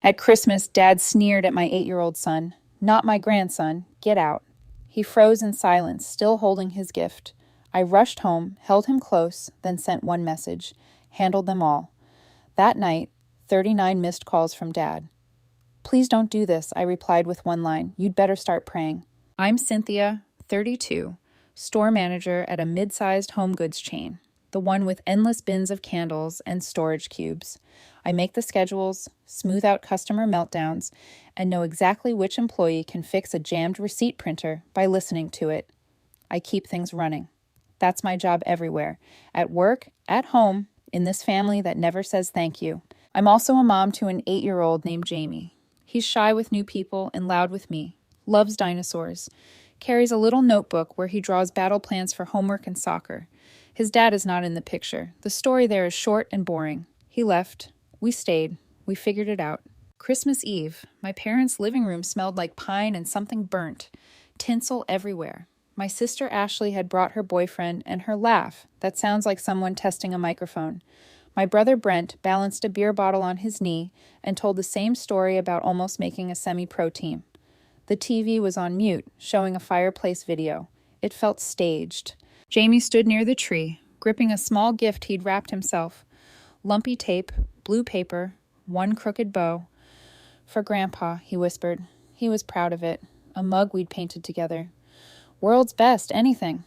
At Christmas, Dad sneered at my 8-year-old son. Not my grandson. Get out. He froze in silence, still holding his gift. I rushed home, held him close, then sent one message. Handled them all. That night, 39 missed calls from Dad. Please don't do this, I replied with one line. You'd better start praying. I'm Cynthia, 32, store manager at a mid-sized home goods chain, the one with endless bins of candles and storage cubes. I make the schedules, smooth out customer meltdowns, and know exactly which employee can fix a jammed receipt printer by listening to it. I keep things running. That's my job everywhere, at work, at home, in this family that never says thank you. I'm also a mom to an 8-year-old named Jamie. He's shy with new people and loud with me, loves dinosaurs, carries a little notebook where he draws battle plans for homework and soccer. His dad is not in the picture. The story there is short and boring. He left. We stayed. We figured it out. Christmas Eve, my parents' living room smelled like pine and something burnt. Tinsel everywhere. My sister Ashley had brought her boyfriend and her laugh that sounds like someone testing a microphone. My brother Brent balanced a beer bottle on his knee and told the same story about almost making a semi-pro team. The TV was on mute, showing a fireplace video. It felt staged. Jamie stood near the tree, gripping a small gift he'd wrapped himself. Lumpy tape, blue paper, one crooked bow. For Grandpa, he whispered. He was proud of it. A mug we'd painted together. World's best, anything.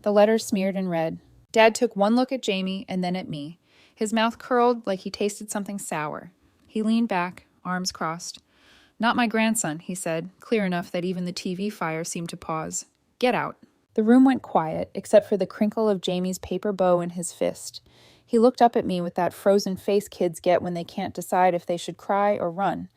The letters smeared in red. Dad took one look at Jamie and then at me. His mouth curled like he tasted something sour. He leaned back, arms crossed. Not my grandson, he said, clear enough that even the TV fire seemed to pause. Get out. The room went quiet, except for the crinkle of Jamie's paper bow in his fist. He looked up at me with that frozen face kids get when they can't decide if they should cry or run.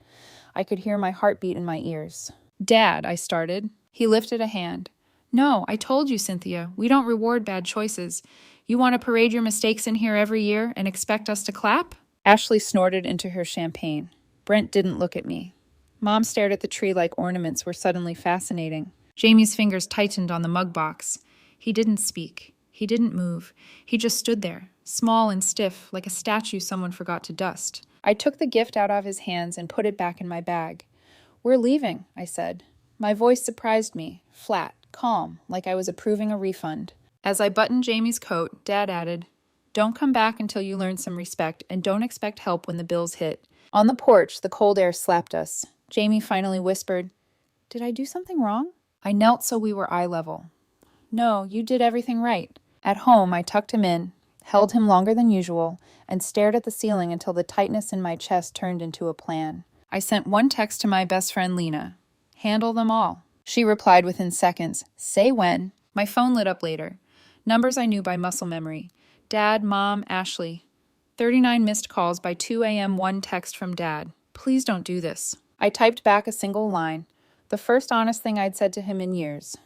I could hear my heartbeat in my ears. Dad, I started. He lifted a hand. No, I told you, Cynthia, we don't reward bad choices. You want to parade your mistakes in here every year and expect us to clap? Ashley snorted into her champagne. Brent didn't look at me. Mom stared at the tree like ornaments were suddenly fascinating. Jamie's fingers tightened on the mug box. He didn't speak. He didn't move. He just stood there, small and stiff, like a statue someone forgot to dust. I took the gift out of his hands and put it back in my bag. We're leaving, I said. My voice surprised me, flat, calm, like I was approving a refund. As I buttoned Jamie's coat, Dad added, Don't come back until you learn some respect, and don't expect help when the bills hit. On the porch, the cold air slapped us. Jamie finally whispered, Did I do something wrong? I knelt so we were eye level. No, you did everything right. At home, I tucked him in, held him longer than usual, and stared at the ceiling until the tightness in my chest turned into a plan. I sent one text to my best friend Lena. Handle them all. She replied within seconds. Say when. My phone lit up later. Numbers I knew by muscle memory. Dad, Mom, Ashley. 39 missed calls by 2 a.m. One text from Dad. Please don't do this. I typed back a single line. The first honest thing I'd said to him in years.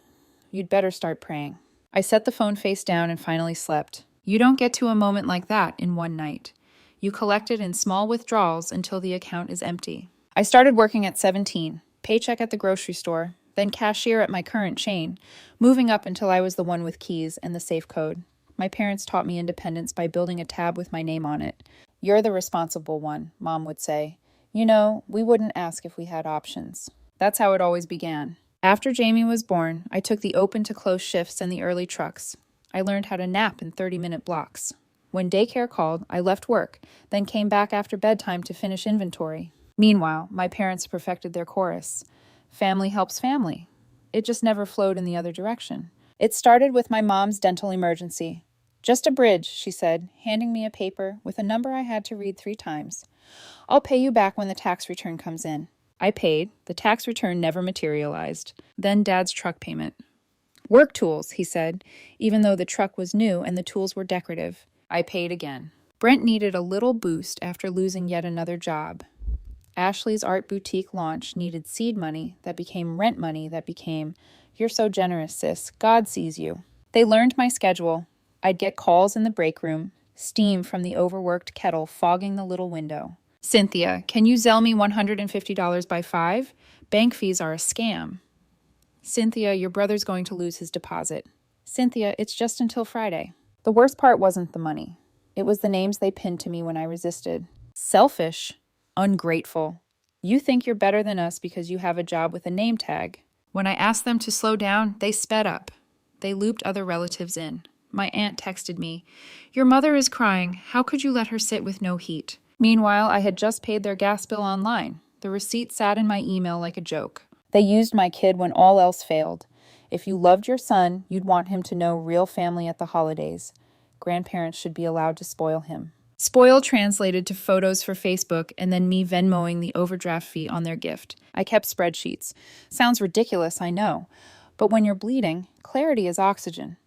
You'd better start praying. I set the phone face down and finally slept. You don't get to a moment like that in one night. You collect it in small withdrawals until the account is empty. I started working at 17, paycheck at the grocery store, then cashier at my current chain, moving up until I was the one with keys and the safe code. My parents taught me independence by building a tab with my name on it. You're the responsible one, Mom would say. You know, we wouldn't ask if we had options. That's how it always began. After Jamie was born, I took the open to close shifts and the early trucks. I learned how to nap in 30-minute blocks. When daycare called, I left work, then came back after bedtime to finish inventory. Meanwhile, my parents perfected their chorus. Family helps family. It just never flowed in the other direction. It started with my mom's dental emergency. Just a bridge, she said, handing me a paper with a number I had to read 3 times. I'll pay you back when the tax return comes in. I paid. The tax return never materialized. Then Dad's truck payment. Work tools, he said, even though the truck was new and the tools were decorative. I paid again. Brent needed a little boost after losing yet another job. Ashley's art boutique launch needed seed money that became rent money that became, You're so generous, sis. God sees you. They learned my schedule. I'd get calls in the break room, steam from the overworked kettle fogging the little window. Cynthia, can you Zelle me $150 by 5? Bank fees are a scam. Cynthia, your brother's going to lose his deposit. Cynthia, it's just until Friday. The worst part wasn't the money. It was the names they pinned to me when I resisted. Selfish. Ungrateful. You think you're better than us because you have a job with a name tag. When I asked them to slow down, they sped up. They looped other relatives in. My aunt texted me, "Your mother is crying. How could you let her sit with no heat?" Meanwhile, I had just paid their gas bill online. The receipt sat in my email like a joke. They used my kid when all else failed. If you loved your son, you'd want him to know real family at the holidays. Grandparents should be allowed to spoil him. Spoil translated to photos for Facebook and then me Venmoing the overdraft fee on their gift. I kept spreadsheets. Sounds ridiculous, I know. But when you're bleeding, clarity is oxygen.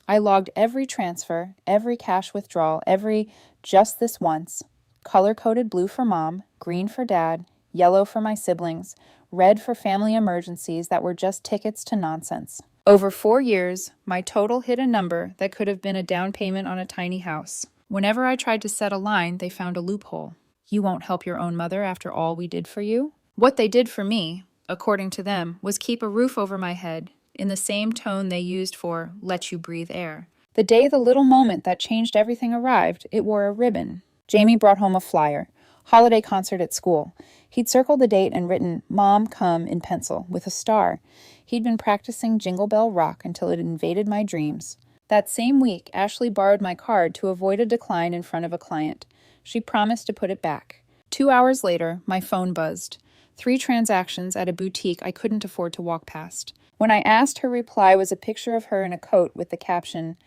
I logged every transfer, every cash withdrawal, every just this once. Color-coded blue for mom, green for dad, yellow for my siblings, red for family emergencies that were just tickets to nonsense. Over 4 years, my total hit a number that could have been a down payment on a tiny house. Whenever I tried to set a line, they found a loophole. You won't help your own mother after all we did for you? What they did for me, according to them, was keep a roof over my head, in the same tone they used for let you breathe air. The day the little moment that changed everything arrived, it wore a ribbon. Jamie brought home a flyer. Holiday concert at school. He'd circled the date and written, "Mom, come," in pencil, with a star. He'd been practicing Jingle Bell Rock until it invaded my dreams. That same week, Ashley borrowed my card to avoid a decline in front of a client. She promised to put it back. 2 hours later, my phone buzzed. 3 transactions at a boutique I couldn't afford to walk past. When I asked, her reply was a picture of her in a coat with the caption,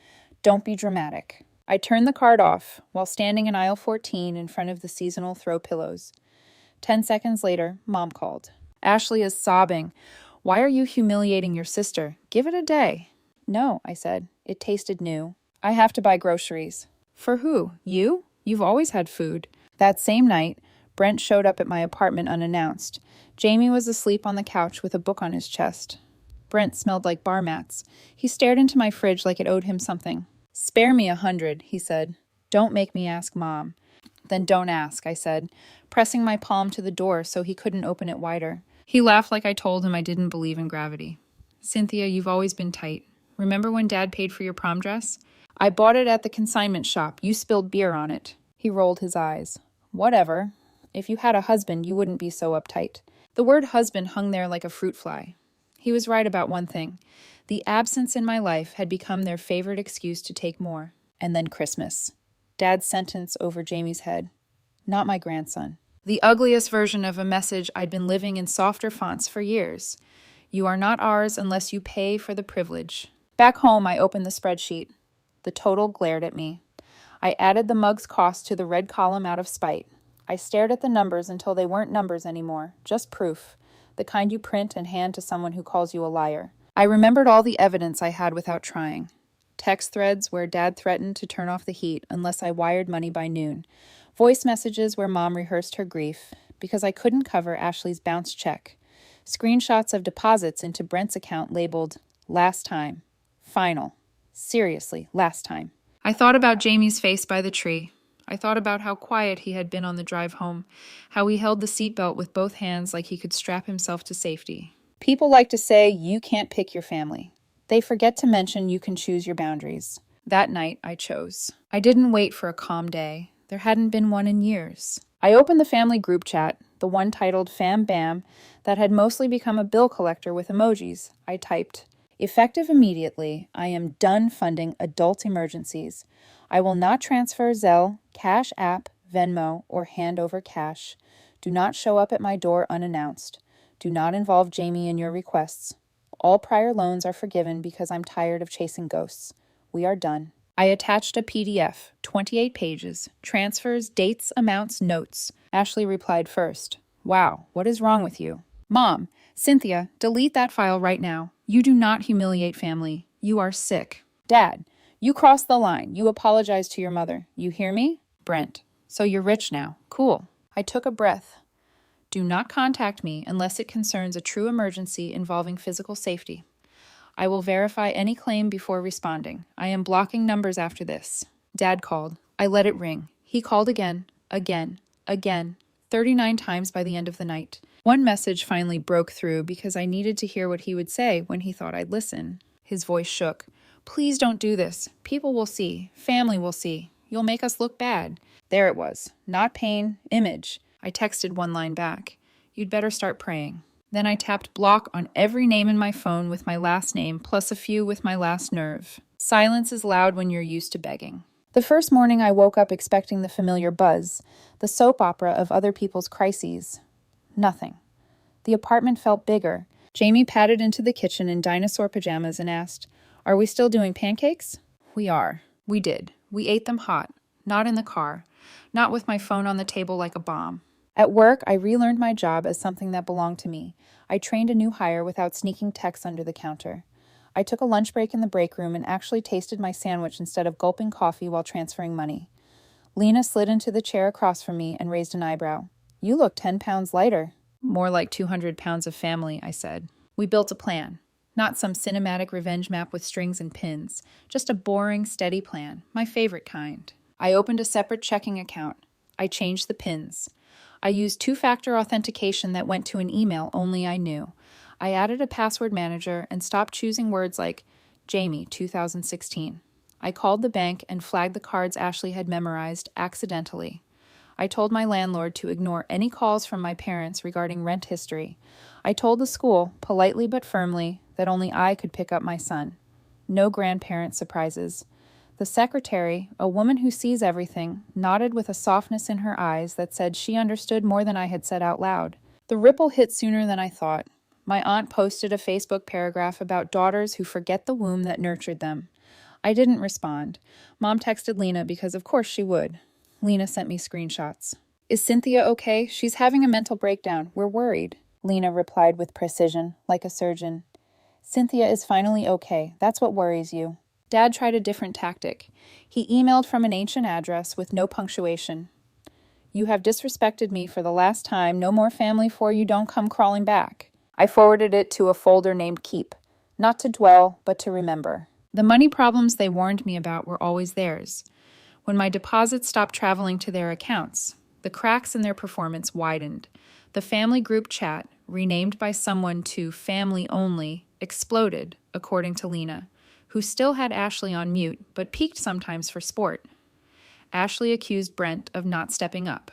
"Don't be dramatic." I turned the card off while standing in aisle 14 in front of the seasonal throw pillows. 10 seconds later, Mom called. Ashley is sobbing. "Why are you humiliating your sister? Give it a day." "No," I said. It tasted new. "I have to buy groceries." "For who? You? You've always had food." That same night, Brent showed up at my apartment unannounced. Jamie was asleep on the couch with a book on his chest. Brent smelled like bar mats. He stared into my fridge like it owed him something. "Spare me 100, he said. "Don't make me ask Mom." "Then don't ask," I said, pressing my palm to the door so he couldn't open it wider. He laughed like I told him I didn't believe in gravity. "Cynthia, you've always been tight. Remember when Dad paid for your prom dress? I bought it at the consignment shop. You spilled beer on it." He rolled his eyes. "Whatever. If you had a husband, you wouldn't be so uptight." The word husband hung there like a fruit fly. He was right about one thing. The absence in my life had become their favorite excuse to take more. And then Christmas. Dad's sentence over Jamie's head. "Not my grandson." The ugliest version of a message I'd been living in softer fonts for years. "You are not ours unless you pay for the privilege." Back home, I opened the spreadsheet. The total glared at me. I added the mug's cost to the red column out of spite. I stared at the numbers until they weren't numbers anymore, just proof, the kind you print and hand to someone who calls you a liar. I remembered all the evidence I had without trying. Text threads where Dad threatened to turn off the heat unless I wired money by noon. Voice messages where Mom rehearsed her grief because I couldn't cover Ashley's bounce check. Screenshots of deposits into Brent's account labeled, "Last time. Final. Seriously, last time." I thought about Jamie's face by the tree. I thought about how quiet he had been on the drive home, how he held the seatbelt with both hands like he could strap himself to safety. People like to say you can't pick your family. They forget to mention you can choose your boundaries. That night, I chose. I didn't wait for a calm day. There hadn't been one in years. I opened the family group chat, the one titled Fam Bam, that had mostly become a bill collector with emojis. I typed, "Effective immediately, I am done funding adult emergencies. I will not transfer Zelle, Cash App, Venmo, or hand over cash. Do not show up at my door unannounced. Do not involve Jamie in your requests. All prior loans are forgiven because I'm tired of chasing ghosts. We are done." I attached a PDF, 28 pages, transfers, dates, amounts, notes. Ashley replied first. "Wow, what is wrong with you?" "Mom, Cynthia, delete that file right now. You do not humiliate family. You are sick." "Dad, you crossed the line. You apologized to your mother. You hear me?" Brent, "So you're rich now. Cool." I took a breath. "Do not contact me unless it concerns a true emergency involving physical safety. I will verify any claim before responding. I am blocking numbers after this." Dad called. I let it ring. He called again, 39 times by the end of the night. One message finally broke through because I needed to hear what he would say when he thought I'd listen. His voice shook. "Please don't do this. People will see. Family will see. You'll make us look bad." There it was. Not pain, image. I texted one line back. You'd better start praying. Then I tapped block on every name in my phone with my last name, plus a few with my last nerve. Silence is loud when you're used to begging. The first morning I woke up expecting the familiar buzz, the soap opera of other people's crises. Nothing. The apartment felt bigger. Jamie padded into the kitchen in dinosaur pajamas and asked, "Are we still doing pancakes?" "We are." We did. We ate them hot. Not in the car. Not with my phone on the table like a bomb. At work, I relearned my job as something that belonged to me. I trained a new hire without sneaking texts under the counter. I took a lunch break in the break room and actually tasted my sandwich instead of gulping coffee while transferring money. Lena slid into the chair across from me and raised an eyebrow. "You look 10 pounds lighter." "More like 200 pounds of family," I said. We built a plan. Not some cinematic revenge map with strings and pins. Just a boring, steady plan. My favorite kind. I opened a separate checking account. I changed the pins. I used two-factor authentication that went to an email only I knew. I added a password manager and stopped choosing words like Jamie 2016. I called the bank and flagged the cards Ashley had memorized accidentally. I told my landlord to ignore any calls from my parents regarding rent history. I told the school, politely but firmly, that only I could pick up my son. No grandparent surprises. The secretary, a woman who sees everything, nodded with a softness in her eyes that said she understood more than I had said out loud. The ripple hit sooner than I thought. My aunt posted a Facebook paragraph about daughters who forget the womb that nurtured them. I didn't respond. Mom texted Lena because of course she would. Lena sent me screenshots. "Is Cynthia okay? She's having a mental breakdown. We're worried." Lena replied with precision, like a surgeon. "Cynthia is finally okay. That's what worries you." Dad tried a different tactic. He emailed from an ancient address with no punctuation. "You have disrespected me for the last time. No more family for you don't come crawling back." I forwarded it to a folder named Keep. Not to dwell, but to remember. The money problems they warned me about were always theirs. When my deposits stopped traveling to their accounts, the cracks in their performance widened. The family group chat, renamed by someone to Family Only, exploded, according to Lena, who still had Ashley on mute, but peeked sometimes for sport. Ashley accused Brent of not stepping up.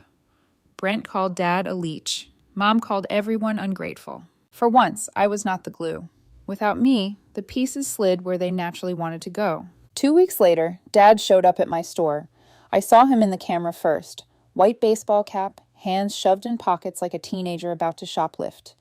Brent called Dad a leech. Mom called everyone ungrateful. For once, I was not the glue. Without me, the pieces slid where they naturally wanted to go. 2 weeks later, Dad showed up at my store. I saw him in the camera first. White baseball cap, hands shoved in pockets like a teenager about to shoplift.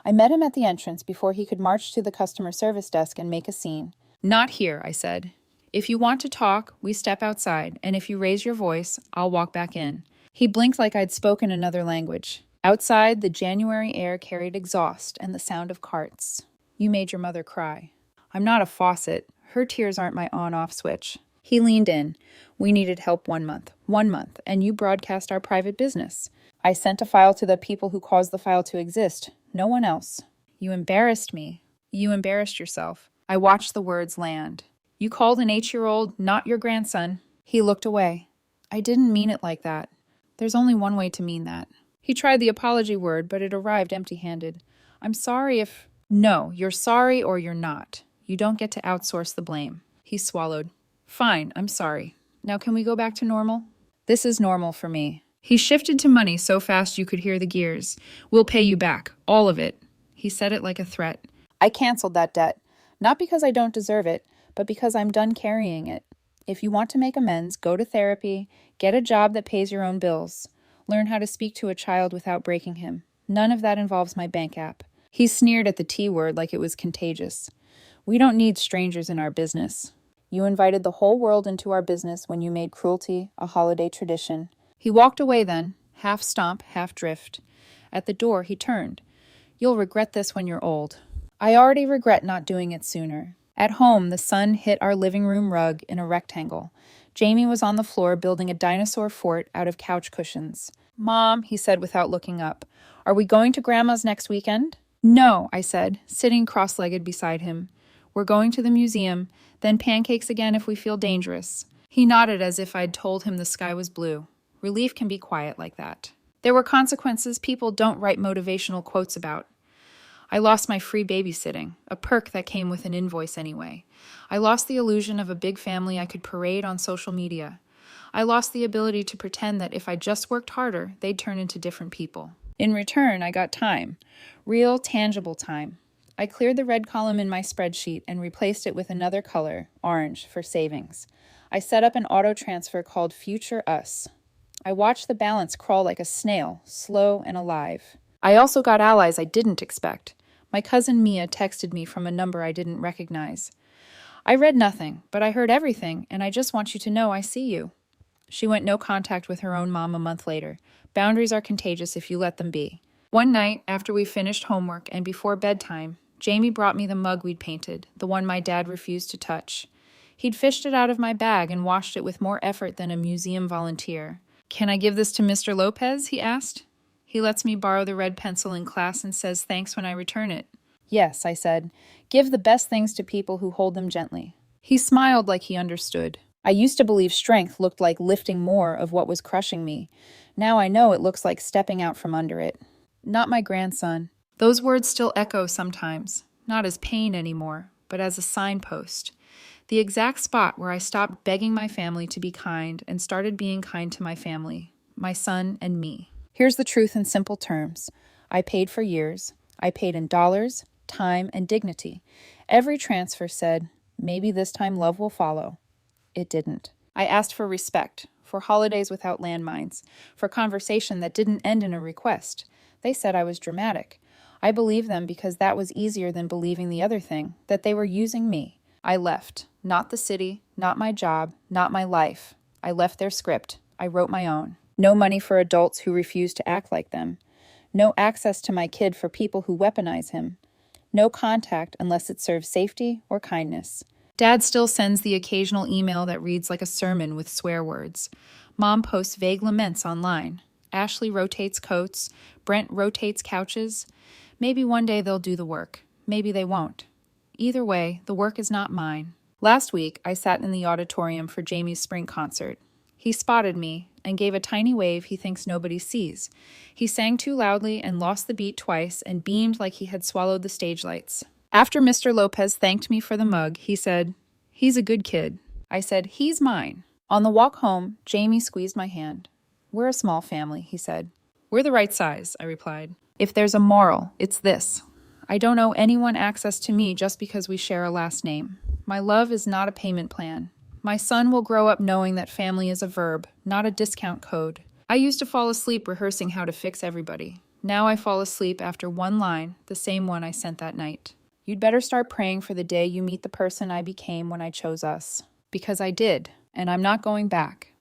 I met him at the entrance before he could march to the customer service desk and make a scene. "Not here," I said. "If you want to talk, we step outside, and if you raise your voice, I'll walk back in." He blinked like I'd spoken another language. Outside, the January air carried exhaust and the sound of carts. "You made your mother cry." "I'm not a faucet. Her tears aren't my on-off switch." He leaned in. "We needed help 1 month. 1 month, and you broadcast our private business. I sent a file to the people who caused the file to exist. No one else. You embarrassed me. You embarrassed yourself." I watched the words land. "You called an 8-year-old not your grandson." He looked away. "I didn't mean it like that. There's only one way to mean that." He tried the apology word, but it arrived empty-handed. "I'm sorry if—" "No, you're sorry or you're not. You don't get to outsource the blame." He swallowed. "Fine, I'm sorry. Now can we go back to normal?" "This is normal for me." He shifted to money so fast you could hear the gears. "We'll pay you back. All of it." He said it like a threat. I canceled that debt. Not because I don't deserve it, but because I'm done carrying it. If you want to make amends, go to therapy, get a job that pays your own bills. Learn how to speak to a child without breaking him. None of that involves my bank app. He sneered at the T word like it was contagious. "We don't need strangers in our business." "You invited the whole world into our business when you made cruelty a holiday tradition." He walked away then, half stomp, half drift. At the door, he turned. "You'll regret this when you're old." I already regret not doing it sooner. At home, the sun hit our living room rug in a rectangle. Jamie was on the floor building a dinosaur fort out of couch cushions. "Mom," he said without looking up, "are we going to Grandma's next weekend?" "No," I said, sitting cross-legged beside him. "We're going to the museum, then pancakes again if we feel dangerous." He nodded as if I'd told him the sky was blue. Relief can be quiet like that. There were consequences people don't write motivational quotes about. I lost my free babysitting, a perk that came with an invoice anyway. I lost the illusion of a big family I could parade on social media. I lost the ability to pretend that if I just worked harder, they'd turn into different people. In return, I got time. Real, tangible time. I cleared the red column in my spreadsheet and replaced it with another color, orange, for savings. I set up an auto transfer called Future Us. I watched the balance crawl like a snail, slow and alive. I also got allies I didn't expect. My cousin Mia texted me from a number I didn't recognize. I read nothing, but I heard everything, and I just want you to know I see you. She went no contact with her own mom a month later. Boundaries are contagious if you let them be. One night, after we finished homework and before bedtime, Jamie brought me the mug we'd painted, the one my dad refused to touch. He'd fished it out of my bag and washed it with more effort than a museum volunteer. "Can I give this to Mr. Lopez?" he asked. He lets me borrow the red pencil in class and says thanks when I return it. "Yes," I said. "Give the best things to people who hold them gently." He smiled like he understood. I used to believe strength looked like lifting more of what was crushing me. Now I know it looks like stepping out from under it. Not my grandson. Those words still echo sometimes, not as pain anymore, but as a signpost. The exact spot where I stopped begging my family to be kind and started being kind to my family, my son and me. Here's the truth in simple terms. I paid for years. I paid in dollars, time, and dignity. Every transfer said, maybe this time love will follow. It didn't. I asked for respect, for holidays without landmines, for conversation that didn't end in a request. They said I was dramatic. I believed them because that was easier than believing the other thing, that they were using me. I left. Not the city, not my job, not my life. I left their script. I wrote my own. No money for adults who refuse to act like them. No access to my kid for people who weaponize him. No contact unless it serves safety or kindness. Dad still sends the occasional email that reads like a sermon with swear words. Mom posts vague laments online. Ashley rotates coats. Brent rotates couches. Maybe one day they'll do the work. Maybe they won't. Either way, the work is not mine. Last week, I sat in the auditorium for Jamie's spring concert. He spotted me and gave a tiny wave he thinks nobody sees. He sang too loudly and lost the beat twice and beamed like he had swallowed the stage lights. After Mr. Lopez thanked me for the mug, he said, "He's a good kid." I said, "He's mine." On the walk home, Jamie squeezed my hand. "We're a small family," he said. "We're the right size," I replied. "If there's a moral, it's this. I don't owe anyone access to me just because we share a last name. My love is not a payment plan. My son will grow up knowing that family is a verb, not a discount code. I used to fall asleep rehearsing how to fix everybody. Now I fall asleep after one line, the same one I sent that night. You'd better start praying for the day you meet the person I became when I chose us. Because I did, and I'm not going back.